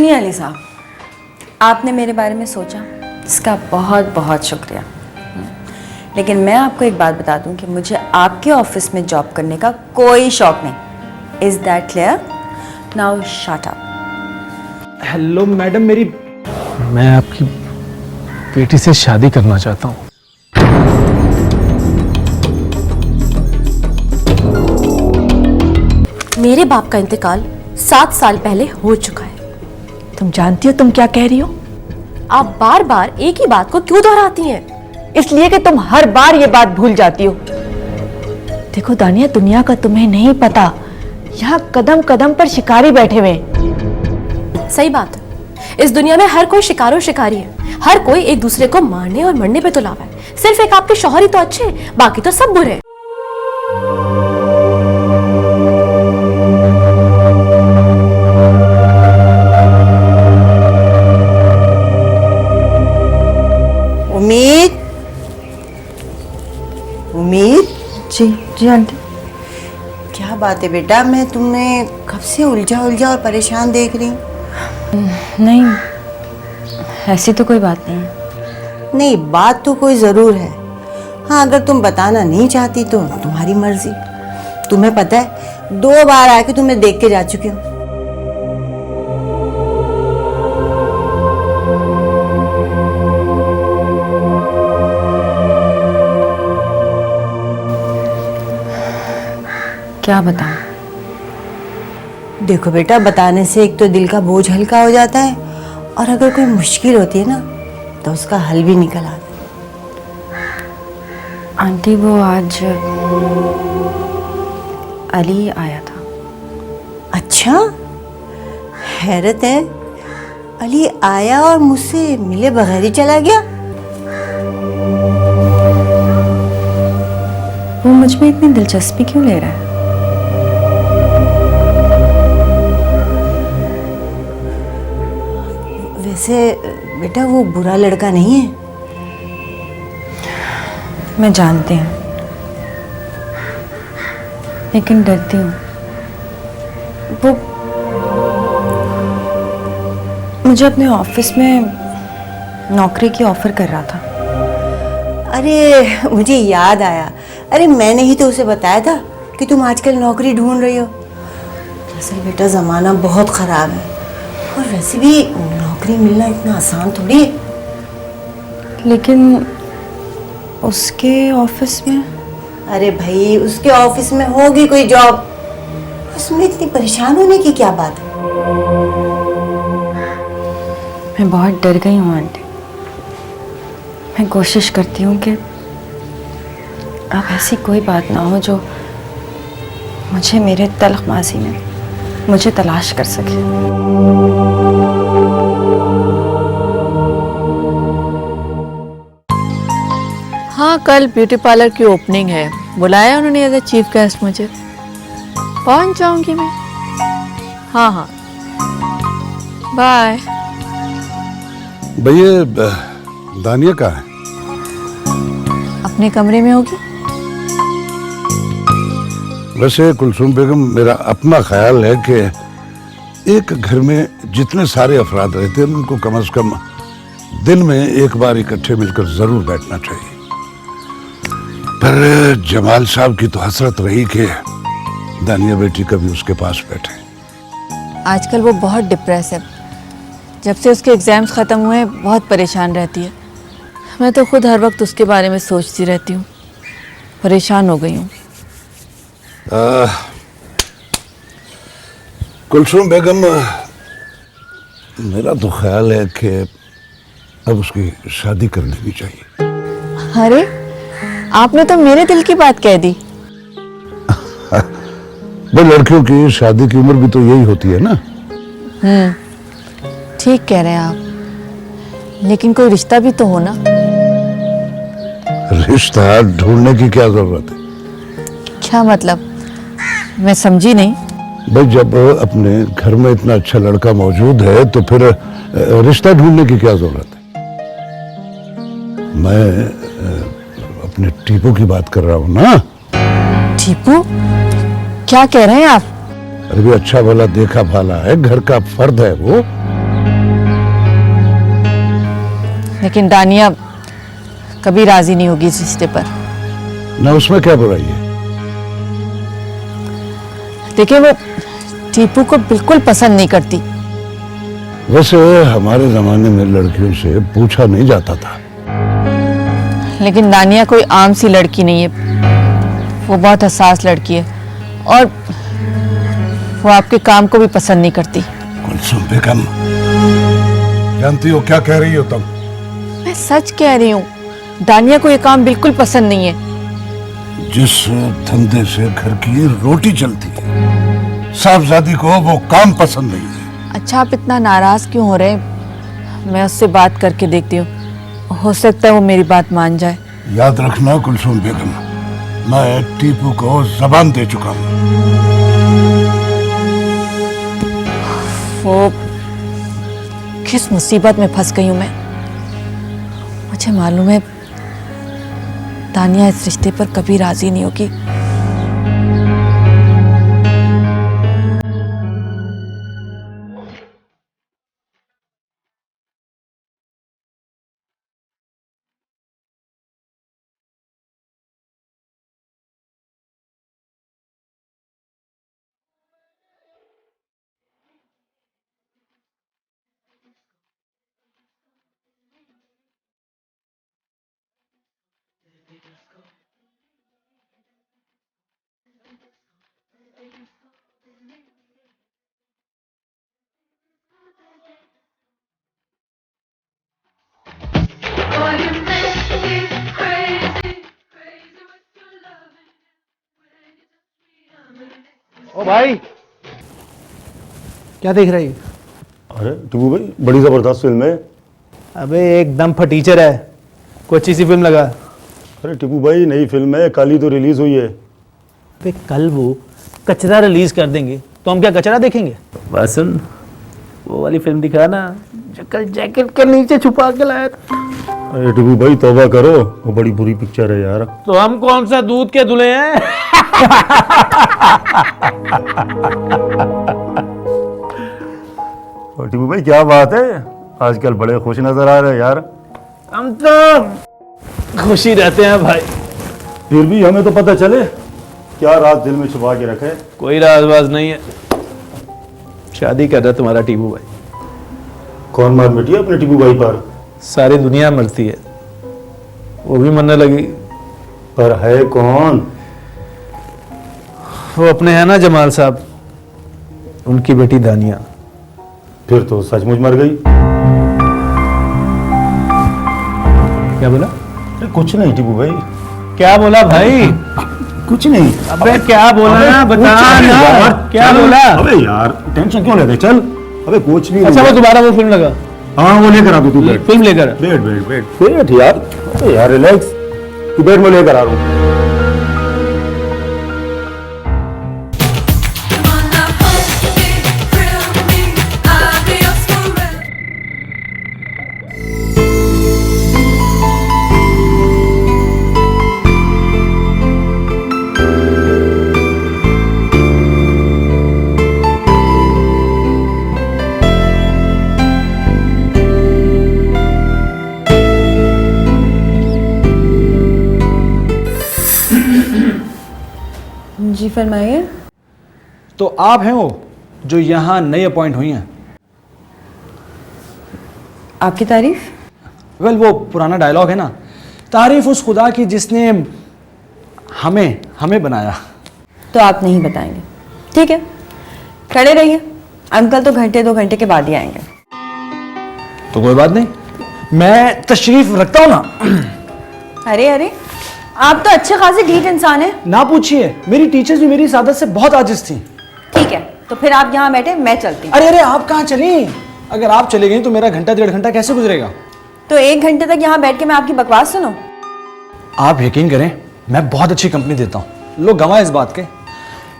सुनिए अली साहब, आपने मेरे बारे में सोचा, इसका बहुत बहुत शुक्रिया। लेकिन मैं आपको एक बात बता दूं कि मुझे आपके ऑफिस में जॉब करने का कोई शौक नहीं। Is that clear? Now shut up. Hello madam, मैं आपकी बेटी से शादी करना चाहता हूँ। मेरे बाप का इंतकाल 7 साल पहले हो चुका है। तुम जानती हो तुम क्या कह रही हो? आप बार बार एक ही बात को क्यों दोहराती हैं? इसलिए कि तुम हर बार ये बात भूल जाती हो। देखो दानिया, दुनिया का तुम्हें नहीं पता, यहाँ कदम कदम पर शिकारी बैठे हुए हैं। सही बात है, इस दुनिया में हर कोई शिकारो शिकारी है। हर कोई एक दूसरे को मारने और मरने पे तुला है। सिर्फ एक आपके शौहर ही तो अच्छे, बाकी तो सब बुरे। उम्मीद, उम्मीद। जी जी आंटी। क्या बात है बेटा, मैं तुम्हें कब से उलझा और परेशान देख रही हूँ। नहीं, ऐसी तो कोई बात नहीं है। नहीं, बात तो कोई ज़रूर है। हाँ, अगर तुम बताना नहीं चाहती तो तुम्हारी मर्जी। तुम्हें पता है 2 बार आके तुम्हें देख के जा चुकी हूँ। क्या बताऊं? देखो बेटा, बताने से एक तो दिल का बोझ हल्का हो जाता है, और अगर कोई मुश्किल होती है ना तो उसका हल भी निकल आता है। आंटी, वो आज अली आया था। अच्छा, हैरत है, अली आया और मुझसे मिले बगैर ही चला गया। वो मुझ में इतनी दिलचस्पी क्यों ले रहा है? वैसे बेटा, वो बुरा लड़का नहीं है। मैं जानती हूँ, लेकिन डरती हूँ। वो मुझे अपने ऑफिस में नौकरी की ऑफर कर रहा था। अरे मुझे याद आया, अरे मैंने ही तो उसे बताया था कि तुम आजकल नौकरी ढूंढ रही हो। असल बेटा, ज़माना बहुत ख़राब है, और वैसे भी नौकरी मिलना इतना आसान थोड़ी है। लेकिन उसके ऑफिस में? अरे भाई, उसके ऑफिस में होगी कोई जॉब, उसमें इतनी परेशान होने की क्या बात है। मैं बहुत डर गई हूँ आंटी। मैं कोशिश करती हूँ कि अब ऐसी कोई बात ना हो जो मुझे मेरे तल्ख माजी में मुझे तलाश कर सके। हाँ, कल ब्यूटी पार्लर की ओपनिंग है, बुलाया उन्होंने एज ए चीफ गेस्ट मुझे। पहुंच जाऊंगी मैं। हाँ, बाय। भैया, दानिया कहाँ है? अपने कमरे में होगी। वैसे कुलसुम बेगम, मेरा अपना ख्याल है कि एक घर में जितने सारे अफराद रहते हैं उनको कम से कम दिन में एक बार इकट्ठे मिलकर जरूर बैठना चाहिए। पर जमाल साहब की तो हसरत रही कि दानिया बेटी कभी उसके पास बैठे। आजकल वो बहुत डिप्रेस है। जब से उसके एग्जाम्स ख़त्म हुए बहुत परेशान रहती है। मैं तो खुद हर वक्त उसके बारे में सोचती रहती हूँ, परेशान हो गई हूँ। कुलसुम बेगम, मेरा तो ख्याल है कि अब उसकी शादी कर लेनी चाहिए। अरे, आपने तो मेरे दिल की बात कह दी। भाई, लड़कियों की शादी की उम्र भी तो यही होती है ना। ठीक कह रहे हैं आप, लेकिन कोई रिश्ता भी तो हो ना। रिश्ता ढूंढने की क्या जरूरत है? क्या मतलब? मैं समझी नहीं। भाई, जब अपने घर में इतना अच्छा लड़का मौजूद है तो फिर रिश्ता ढूंढने की क्या जरूरत है? मैं अपने टीपू की बात कर रहा हूँ ना। टीपू? क्या कह रहे हैं आप? अरे भी अच्छा भला देखा भाला है, घर का फर्द है वो। लेकिन दानिया कभी राजी नहीं होगी इस रिश्ते पर। ना उसमें क्या बुराई है? देखिए वो टीपू को बिल्कुल पसंद नहीं करती। वैसे हमारे जमाने में लड़कियों से पूछा नहीं जाता था। लेकिन दानिया कोई आम सी लड़की नहीं है, वो बहुत हसास लड़की है और वो आपके काम को भी पसंद नहीं करती। कुलसुम बेगम, जानती हो क्या कह रही हो तुम? मैं सच कह रही हूँ, दानिया को ये काम बिल्कुल पसंद नहीं है। जिस धंधे से घर की रोटी चलती है, साहबजादी को वो काम पसंद नहीं है। अच्छा, आप इतना नाराज क्यों हो रहे हैं? मैं उससे बात करके देखती हूँ, हो सकता है वो मेरी बात मान जाए। याद रखना कुलसुम बेगम, मैं टीपू को जबान दे चुका हूँ। वो किस मुसीबत में फंस गई हूँ मैं। मुझे मालूम है दानिया इस रिश्ते पर कभी राजी नहीं होगी। ओ भाई, क्या देख रही है? अरे टिपू भाई, बड़ी जबरदस्त फिल्म है। अबे एकदम फटीचर है, कोई अच्छी सी फिल्म लगा। अरे टिपू भाई, नई फिल्म है, कल ही तो रिलीज हुई है। अबे कल वो कचरा रिलीज कर देंगे तो हम क्या कचरा देखेंगे? बस सुन, वो वाली फिल्म दिखा ना जो कल जैकेट के नीचे छुपा के लाया था। अरे टिपू भाई तौबा करो, वो बड़ी बुरी पिक्चर है यार। तो हम कौन सा दूध के धुले हैं? और टिपू भाई क्या बात है, आजकल बड़े खुश नजर आ रहे हैं यार। हम तो खुशी रहते हैं भाई। फिर भी हमें तो पता चले, क्या राज दिल में छुपा के रखे? कोई राजबाज नहीं है। शादी कर रहा तुम्हारा टीपू भाई। कौन मार मिटी अपने टिपू भाई पर? सारी दुनिया मरती है, वो भी मरने लगी। पर है कौन? वो अपने हैं ना जमाल साहब, उनकी बेटी दानिया। फिर तो सचमुच मर गई। क्या बोला? अरे कुछ नहीं टिपू भाई। क्या बोला भाई? कुछ नहीं। अबे क्या बोला ना, बता ना। क्या बोला? अबे यार टेंशन क्यों लेते, चल। अबे कुछ भी अच्छा, नहीं। वो दोबारा वो फिल्म लगा। हाँ वो लेकर आ दो, तू बैठ। फिल्म लेकर आ। बैठ बैठ बैठ बैठ यार। अबे यार रिलैक्स, तू बैठ, मैं लेकर आ रहा हूँ। जी फरमाइए। तो आप हैं वो जो यहाँ नई अपॉइंट हुई हैं? आपकी तारीफ? वेल वो पुराना डायलॉग है ना, तारीफ उस खुदा की जिसने हमें बनाया। तो आप नहीं बताएंगे, ठीक है, खड़े रहिए। अंकल तो घंटे 2 घंटे के बाद ही आएंगे। तो कोई बात नहीं, मैं तशरीफ रखता हूँ ना। अरे अरे, आप तो अच्छे खासे ढीठ इंसान हैं। ना पूछिए, मेरी टीचर्स भी मेरी इस आदत से बहुत आजिज थी। ठीक है, तो फिर आप यहाँ बैठे, मैं चलती हूँ। अरे अरे, आप कहाँ चली? अगर आप चले गई तो मेरा घंटा 1.5 घंटा कैसे गुजरेगा? तो 1 घंटे तक यहाँ बैठ के मैं आपकी बकवास सुनूं? आप यकीन करें, मैं बहुत अच्छी कंपनी देता हूँ, लोग गवाह इस बात के।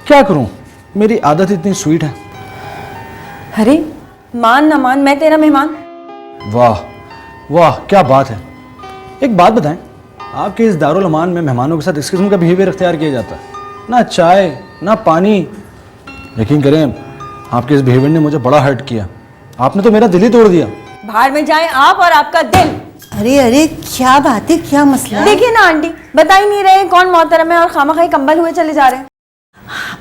क्या करूँ, मेरी आदत इतनी स्वीट है। अरे मान ना मान, मैं तेरा मेहमान। वाह वाह, क्या बात है। एक बात बताएं, आपके इस दारुल अमान में मेहमानों के साथ इस किस्म का बिहेवियर इख्तियार किया जाता है? ना चाय ना पानी। यकीन करें, आपके इस बिहेवियर ने मुझे बड़ा हर्ट किया। आपने तो मेरा दिल ही तोड़ दिया। बाहर में जाए आप और आपका दिल। अरे अरे, क्या बात है, क्या मसला है? देखिए ना आंटी, बता ही नहीं रहे कौन मोहतरम है और खामखाई कंबल हुए चले जा रहे हैं।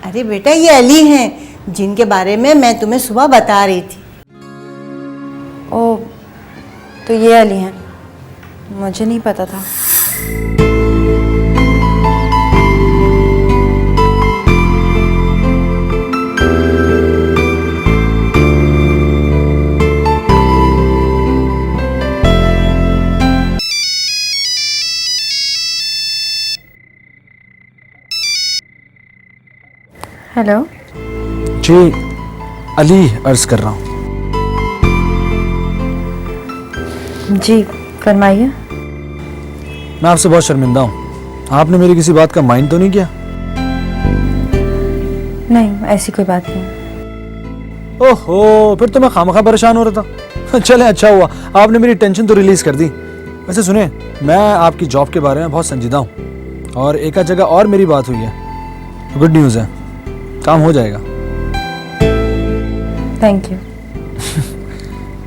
अरे बेटा, ये अली हैं जिनके बारे में मैं तुम्हें सुबह बता रही थी। ओ, तो ये अली हैं, मुझे नहीं पता था। हेलो जी, अली अर्ज कर रहा हूँ। जी फरमाइए। मैं आपसे बहुत शर्मिंदा हूँ। आपने मेरी किसी बात का माइंड तो नहीं किया? नहीं, ऐसी कोई बात नहीं। ओहो, फिर तो मैं खामखा परेशान हो रहा था। चले, अच्छा हुआ आपने मेरी टेंशन तो रिलीज कर दी। वैसे सुने, मैं आपकी जॉब के बारे में बहुत संजीदा हूँ और एक आध जगह और मेरी बात हुई है। गुड न्यूज़ है, काम हो जाएगा। Thank you.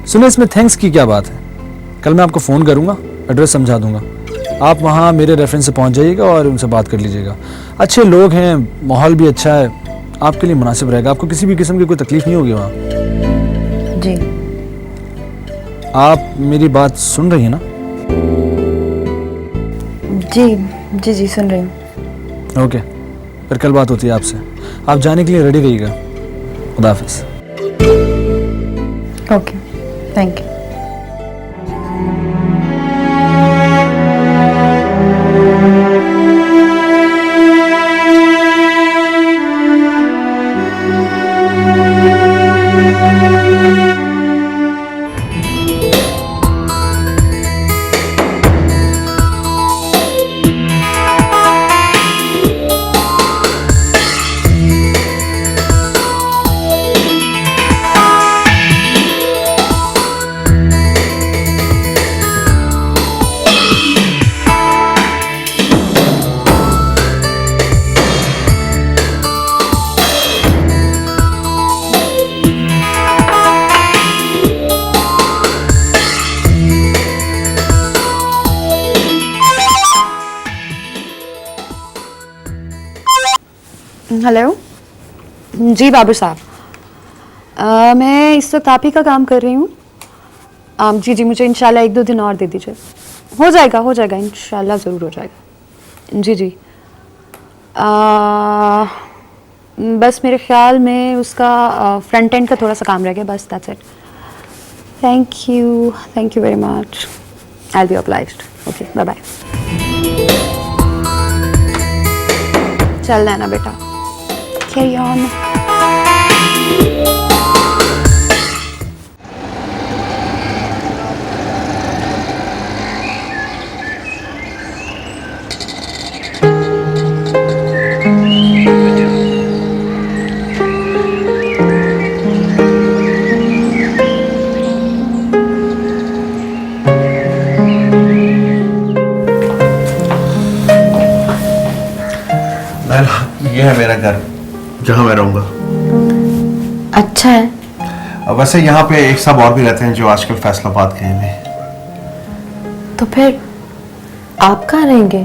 सुने, इसमें थैंक्स की क्या बात है? कल मैं आपको फ़ोन करूंगा, एड्रेस समझा दूंगा। आप वहाँ मेरे रेफरेंस से पहुँच जाइएगा और उनसे बात कर लीजिएगा। अच्छे लोग हैं, माहौल भी अच्छा है, आपके लिए मुनासिब रहेगा। आपको किसी भी किस्म की कोई तकलीफ नहीं होगी वहाँ। जी। आप मेरी बात सुन रही हैं ना? जी जी जी, सुन रही हूँ। ओके, फिर कल बात होती है आपसे। आप जाने के लिए रेडी रहिएगा। खुदा हाफिज़। Okay, thank you. हेलो जी बाबू साहब, मैं इस वक्त आप ही का काम कर रही हूँ। जी जी, मुझे इंशाल्लाह 1-2 दिन और दे दीजिए। हो जाएगा इंशाल्लाह, ज़रूर हो जाएगा। जी जी, बस मेरे ख्याल में उसका फ्रंट एंड का थोड़ा सा काम रह गया, बस that's it. Thank you very much. I will be obliged. Okay, bye bye. चलना है ना बेटा, carry on. ये है मेरा घर जहाँ मैं रहूँगा। अच्छा है। वैसे यहाँ पे एक साहब और भी रहते हैं जो आजकल फैसलाबाद गए हैं। तो फिर आप कहाँ रहेंगे?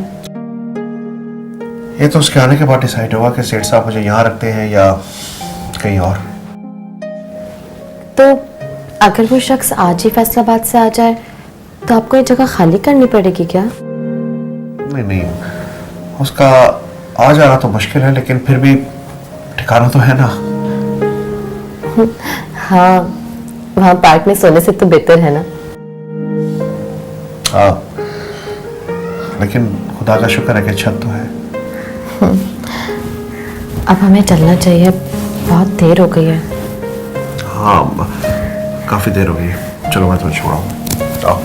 ये तो उसके आने के बाद डिसाइड होगा कि सेठ साहब मुझे यहाँ रखते हैं या कहीं और। तो अगर वो शख्स आज ही फैसलाबाद से आ जाए तो आपको ये जगह खाली करनी पड़ेगी क्या? नहीं, उसका आ जाना तो मुश्किल है, लेकिन फिर भी ठिकाना तो है ना। हाँ, वहाँ पार्क में सोने से तो बेहतर है ना। हाँ, लेकिन खुदा का शुक्र है कि छत तो है। अब हमें चलना चाहिए, बहुत देर हो गई है। हाँ, काफी देर हो गई है। चलो मैं तुम्हें छोड़ाऊँ। आओ।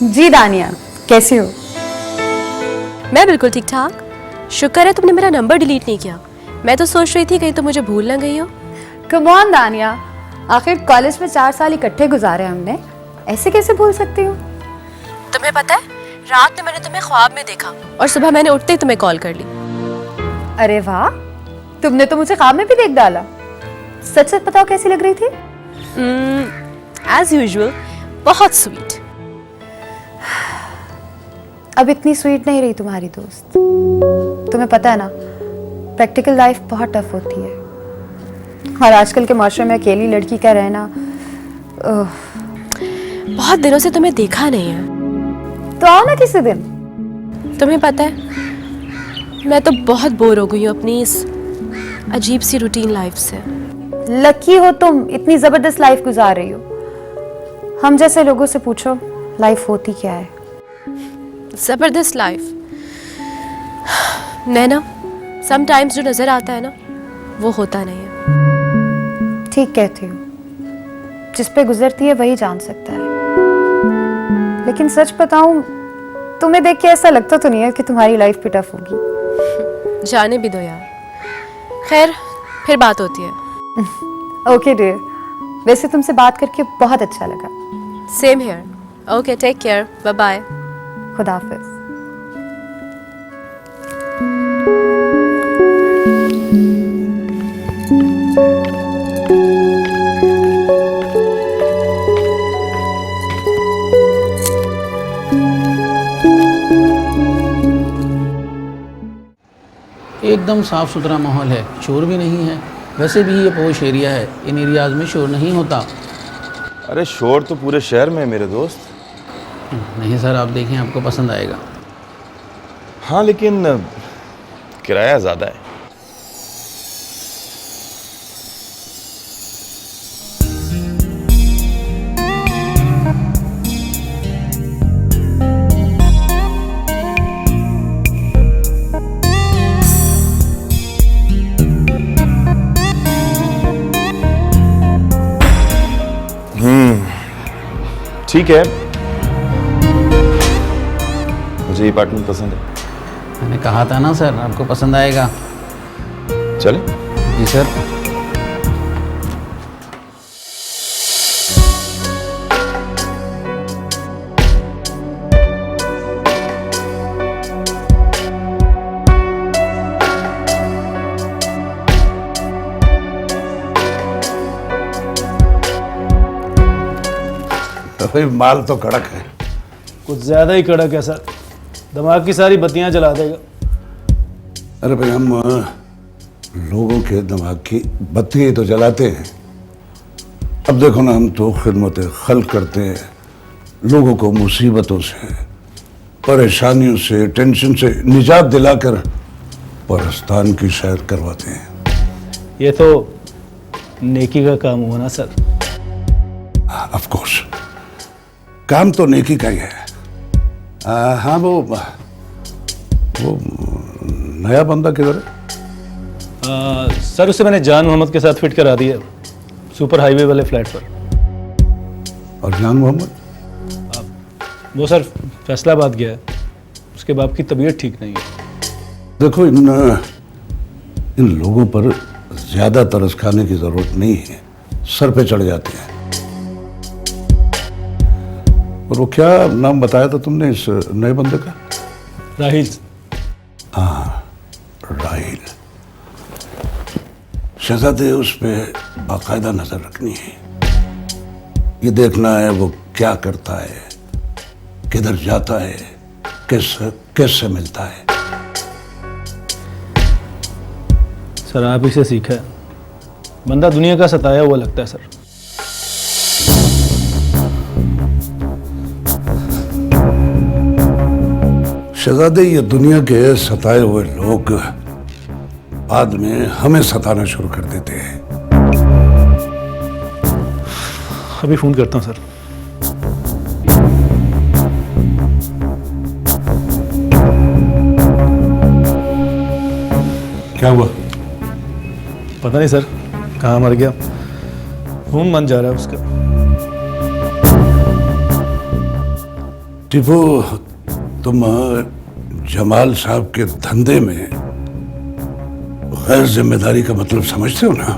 जी दानिया, कैसे हो? मैं बिल्कुल ठीक ठाक। शुक्र है तुमने मेरा नंबर डिलीट नहीं किया। मैं तो सोच रही थी कहीं तुम मुझे भूल ना गई हो। कम ऑन दानिया, आखिर कॉलेज में 4 साल इकट्ठे गुजारे हमने, ऐसे कैसे भूल सकती हूँ? तुम्हें पता है, रात में मैंने तुम्हें ख्वाब में देखा और सुबह मैंने उठते ही तुम्हें कॉल कर ली। अरे वाह, तुमने तो मुझे ख्वाब में भी देख डाला। सच सच बताओ, कैसी लग रही थी? एज यूजुअल, बहुत स्वीट। अब इतनी स्वीट नहीं रही तुम्हारी दोस्त। तुम्हें पता है ना, प्रैक्टिकल लाइफ बहुत टफ होती है, और आजकल के माशरे में अकेली लड़की का रहना। बहुत दिनों से तुम्हें देखा नहीं है, तो आओ ना किसी दिन। तुम्हें पता है मैं तो बहुत बोर हो गई हूँ अपनी इस अजीब सी रूटीन लाइफ से। लकी हो तुम, इतनी जबरदस्त लाइफ गुजार रही हो। हम जैसे लोगों से पूछो लाइफ होती क्या है। जबरदस्त लाइफ नैना, समटाइम्स जो नजर आता है ना, वो होता नहीं है। ठीक कहती हो, जिस पे गुजरती है वही जान सकता है। लेकिन सच बताऊं, तुम्हें देख के ऐसा लगता तो नहीं है कि तुम्हारी लाइफ भी टफ होगी। जाने भी दो यार, खैर फिर बात होती है। ओके डियर, वैसे तुमसे बात करके बहुत अच्छा लगा। Same here. Okay, take care, bye bye. खुदा हाफिज। एकदम साफ़ सुथरा माहौल है, शोर भी नहीं है। वैसे भी ये पॉश एरिया है, इन एरियाज़ में शोर नहीं होता। अरे शोर तो पूरे शहर में है मेरे दोस्त। नहीं सर, आप देखें, आपको पसंद आएगा। हाँ लेकिन किराया ज़्यादा है। ठीक है, मुझे ये अपार्टमेंट पसंद है। मैंने कहा था ना सर, आपको पसंद आएगा। चले? जी सर। भाई माल तो कड़क है। कुछ ज़्यादा ही कड़क है सर, दिमाग की सारी बत्तियां जला देगा। अरे भाई, हम लोगों के दिमाग की बत्ती तो जलाते हैं। अब देखो ना, हम तो खिदमत खल्क करते हैं, लोगों को मुसीबतों से, परेशानियों से, टेंशन से निजात दिलाकर परस्तान की सैर करवाते हैं। ये तो नेकी का काम हुआ ना सर। ऑफ कोर्स, काम तो नेकी का ही है। हाँ, वो नया बंदा किधर है? सर उसे मैंने जान मोहम्मद के साथ फिट करा दिया, सुपर हाईवे वाले फ्लैट पर। और जान मोहम्मद? वो सर फैसलाबाद गया है, उसके बाप की तबीयत ठीक नहीं है। देखो, इन लोगों पर ज्यादा तरस खाने की जरूरत नहीं है, सर पे चढ़ जाते हैं। और वो क्या नाम बताया था तुमने इस नए बंदे का? राहिल। हाँ, राहिल। शहजादे, उस पे बाकायदा नजर रखनी है। ये देखना है वो क्या करता है, किधर जाता है, किससे मिलता है। सर आप इसे सीखा है, बंदा दुनिया का सताया हुआ लगता है सर। शहजादे, ये दुनिया के सताए हुए लोग बाद में हमें सताना शुरू कर देते हैं। अभी फोन करता हूँ सर। क्या हुआ? पता नहीं सर, कहाँ मर गया, फोन मन जा रहा है उसका। टीपू, तुम जमाल साहब के धंधे में गैर जिम्मेदारी का मतलब समझते हो ना?